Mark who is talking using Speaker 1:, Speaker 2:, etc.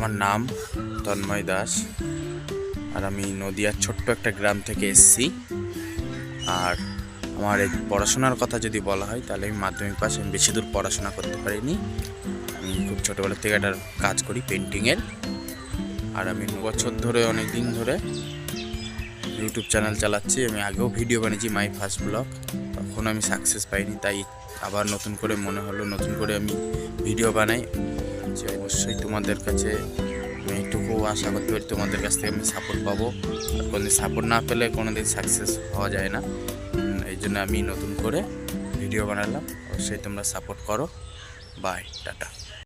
Speaker 1: আমার নাম তন্ময় দাস, আর আমি নদিয়ার ছোট্ট একটা গ্রাম থেকে এসেছি। আর আমার এই পড়াশোনার কথা যদি বলা হয় তাহলে আমি মাধ্যমিক পাস, আমি বেশি দূর পড়াশোনা করতে পারিনি। আমি খুব ছোটোবেলা থেকে একটা কাজ করি পেন্টিংয়ের। আর আমি 9 বছর ধরে, অনেক দিন ধরে ইউটিউব চ্যানেল চালাচ্ছি। আমি আগেও ভিডিও বানিয়েছি, মাই ফার্স্ট ব্লগ, তখন আমি সাকসেস পাইনি। তাই আবার নতুন করে মনে হলো নতুন করে আমি ভিডিও বানাই, যে অবশ্যই তোমাদের কাছে আমি এইটুকু আশা করতে পারি তোমাদের কাছ থেকে আমি সাপোর্ট পাবো। আর কোনোদিন সাপোর্ট না পেলে কোনোদিন সাকসেস হওয়া যায় না। এই জন্য আমি নতুন করে ভিডিও বানালাম, অবশ্যই তোমরা সাপোর্ট করো। Bye, tata.